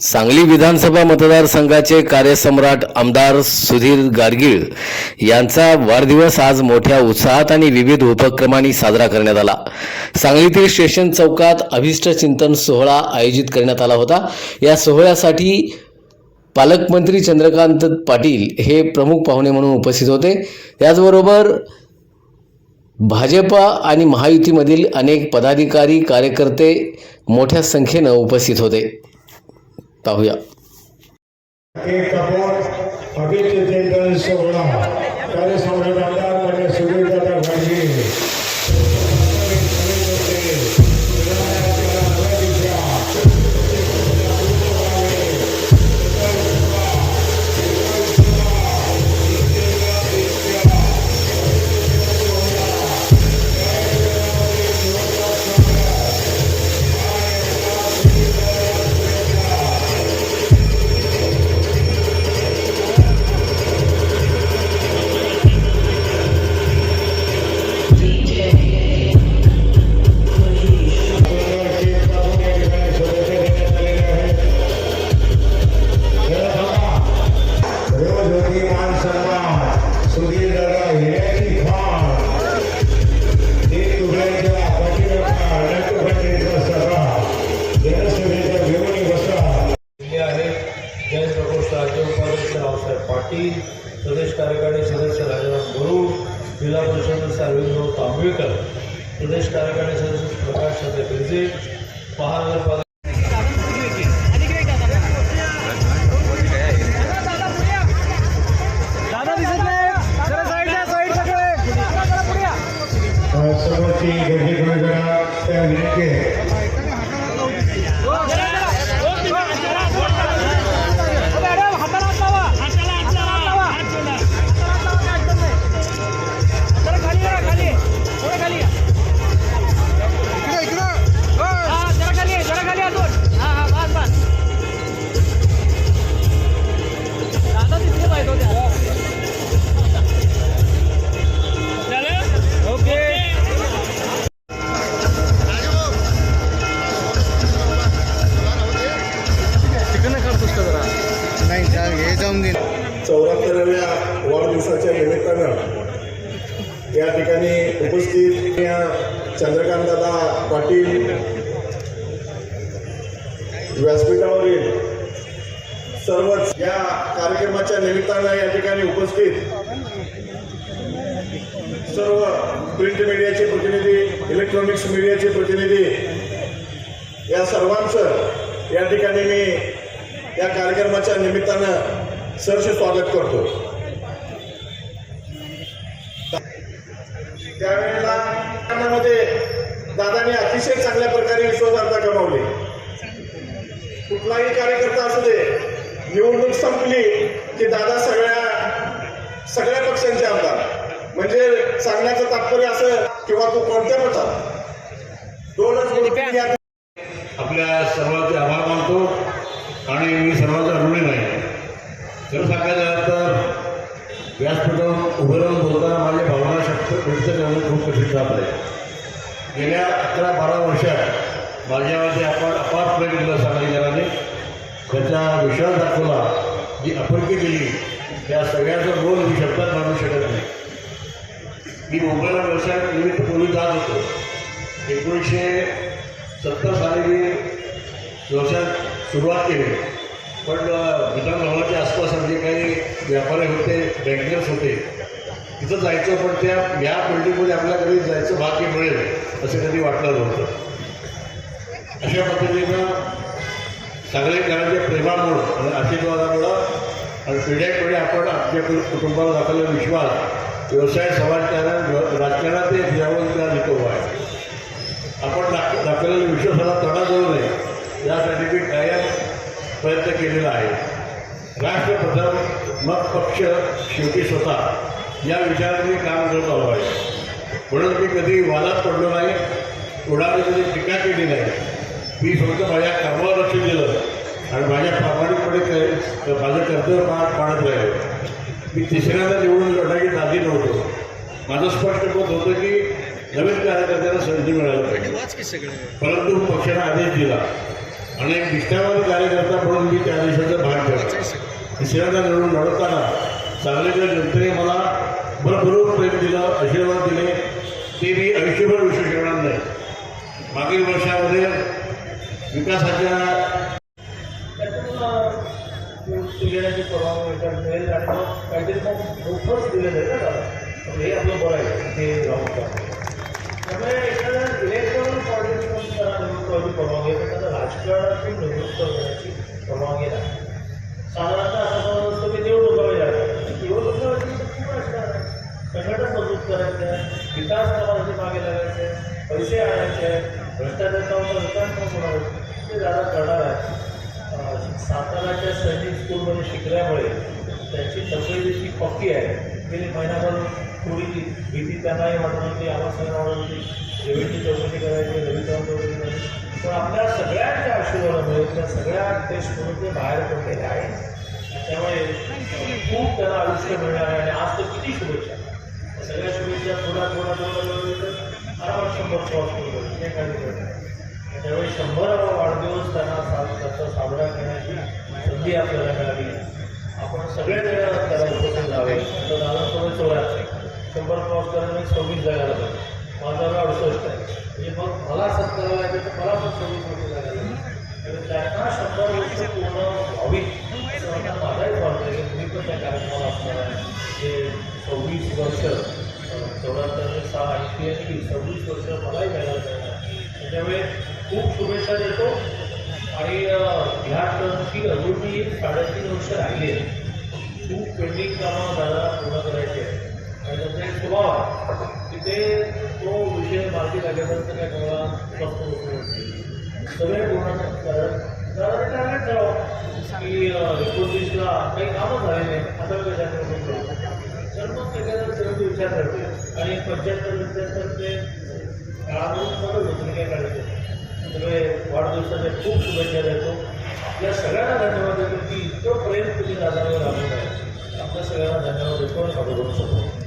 सांगली विधानसभा मतदारसंघाचे कार्यसम्राट आमदार सुधीर गाडगीळ यांचा वाढदिवस आज मोठ्या उत्साहात आणि विविध उपक्रमांनी साजरा करण्यात आला। सांगलीतील स्टेशन चौकात अभिष्ट चिंतन सोहळा आयोजित करण्यात आला होता। या सोहळ्यासाठी पालकमंत्री चंद्रकांत पाटील हे प्रमुख पाहुणे म्हणून उपस्थित होते। त्याचबरोबर भाजपा आणि महायुतीमधील अनेक पदाधिकारी कार्यकर्ते मोठ्या संख्येने उपस्थित होते। पाहूया। पाटील, प्रदेश कार्यकारिणी सदस्य राजाराम गुरु, जिल्हा परिषद अरविंद तांबवेकर, प्रदेश कार्यकारिणी सदस्य प्रकाश बिर्जे, महानगरपालिका चौऱ्याहत्तराव्या वाढदिवसाच्या निमित्तानं या ठिकाणी उपस्थित चंद्रकांतदादा पाटील व्यासपीठावरील सर्वच या कार्यक्रमाच्या निमित्तानं या ठिकाणी उपस्थित सर्व प्रिंट मीडियाचे प्रतिनिधी, इलेक्ट्रॉनिक्स मीडियाचे प्रतिनिधी या सर्वांचं या ठिकाणी मी या कार्यक्रमाच्या निमित्तानं सहर्ष स्वागत करतो। त्यावेळेला दादांनी अतिशय चांगल्या प्रकारे विश्वासार्हता कमावली। कुठलाही कार्यकर्ता असू दे, निवडणूक संपली की दादा सगळ्या पक्षांचे आमदार, म्हणजे सांगण्याचं तात्पर्य असं किंवा तू कोणत्या पक्षात दोनच आपल्या सर्वांचे आभार मानतो आणि मी सर्वांचा ऋणी नाही। खरं सांगायचं तर व्यासपीठावर उभं राहून बोलताना माझ्या भावना शब्द व्यक्त करणं खूप कठीण जात आहे। गेल्या 11-12 वर्षात माझ्यावरती आपण अपार प्रेम दिलं सांगलीकरांनी, त्याचा विश्वास दाखवला, जी आपुलकी दिली, त्या सगळ्याचं बोल मी शब्दात मानू शकत नाही। मी मुंबईला व्यवसाय निमित्त पूर्वी जात होतो। 1970 साली मी व्यवसायात सुरुवात केली, पण विधान भवनाच्या आसपास जे काही व्यापारी होते, बँकर्स होते, तिथं जायचं, पण त्या या बिल्डिंगमध्ये आपल्याला कधी जायचं भाग्य मिळेल असं कधी वाटलं नव्हतं। अशा पद्धतीनं सांगलीकरांच्या प्रेमामुळं आणि आशीर्वादामुळं आणि पिढ्यापिढ्या आपण आपल्या कुटुंबाला दाखवलेला विश्वास व्यवसाय समाजकारण राजकारणात एक जीवन लिहितो आहे। आपण दाखवलेल्या विश्वासाला तडा जाऊ नये यासाठी मी कायम प्रयत्न केलेला आहे। राष्ट्र प्रथम मग पक्ष शेवटी स्वतः या विचारात मी काम करत आलो आहे। म्हणून मी कधी वादात पडलो नाही, कोणाने कधी टीका केली नाही। मी फक्त माझ्या कामावर लक्ष दिलं आणि माझ्या प्रामाणिकपणे माझं कर्तव्य पाळत राहिलो। मी तिसऱ्यांदा निवडून लढण्याची नादी नव्हतो। माझं स्पष्ट मत होतं की नवीन कार्यकर्त्यांना संधी मिळायला पाहिजे, परंतु पक्षाने आदेश दिला आणि एक निष्ठावान कार्यकर्ता म्हणून मी त्या देशाचं भाग ठेवला. तिसऱ्यांदा निवडून लढवताना सांगलीच्या जनतेने मला भरभरून प्रेम दिलं, आशीर्वाद दिले, ते मी आयुष्यभर विसरू शकणार नाही. मागील वर्षामध्ये विकासाच्या घेण्याची परवानगी मिळेल आणि मग काहीतरी मग मोफच दिलं जाईल ना दादा, हे आपलं बरं आहे ते राहून त्यामुळे एखाद्या इलेक्ट्रॉनिक पॉलिटिक्स करायची परवानगी आहे, पण त्याला राजकारणाची निवृत्त करण्याची परवानगी नाही. साधारणतः असं समज असतो की निवडणूक करायची, निवडणूक करायची खूप असणार आहे. संघटन मजबूत करायचं आहे, विकास कामासाठी मागे लागायचे, पैसे आणायचे, भ्रष्टाचाराचा विकास होणार ते दादा करणार आहे. साताराच्या सैनिक स्कूलमध्ये शिकल्यामुळे त्यांची तब्येतीची पक्की आहे. गेली महिनाभर थोडी भीती त्यांनाही वाटत होती, आम्हाला सगळं वाटत होती, रेव्हेन्यू चौकशी करायची, रविकांत चौकशी करायची, पण आपल्या सगळ्यांच्या आशीर्वादामुळे त्या सगळ्या टेस्टमधून ते बाहेर पडलेले आहेत. त्यामुळे खूप त्यांना आयुष्य मिळणार आहे. आणि आज तर किती शुभेच्छा, सगळ्या शुभेच्छा थोडा आरामात 100 क्रॉस करू हे काही. त्यावेळी 100वा वाढदिवस त्यांना साजरा करण्याची संधी आपल्याला मिळाली. आपण सगळेजण त्याला उपस्थित राहावे. तर दादा 100 क्रॉस करण्याने 26 जायला लागेल, माझा 68 आहे. म्हणजे मग मला 70 लागेल तर मला पण 26 वर्ष जायला लागेल. तर त्यांना 100 वर्ष पूर्ण व्हावी असं मला माझाही वाटतं की तुम्ही पण त्या कार्यक्रमाला असणार आहे. जे 26 वर्ष 74 6 80 आणि 26 वर्ष मलाही जायला मिळणार. त्यामुळे खूप शुभेच्छा देतो. आणि ह्या टर्मची अजूनही 3.5 वर्ष राहिली आहे. खूप पेंडिंग कामं दादा पूर्ण करायची आहे. आणि त्यांचा एक स्वभाव आहे की ते तो विषय मार्गी लागल्यानंतर काय मला स्वस्त होतो सगळे पूर्ण दादा टार्गेट ठरावं की 29ला काही कामं झाले नाही, आता त्याच्याकडे करू. तर मग त्याच्यानंतर ते विचार करते आणि 75 नंतर ते काळाकडून मदत होतं काय काढायचं. त्यामुळे वाढदिवसाच्या खूप शुभेच्छा देतो. आपल्या सगळ्यांना धन्यवाद देतो की इतकं प्रेम तुम्ही दादावर लागून आहे. आपल्या सगळ्यांना धन्यवाद देतो आणि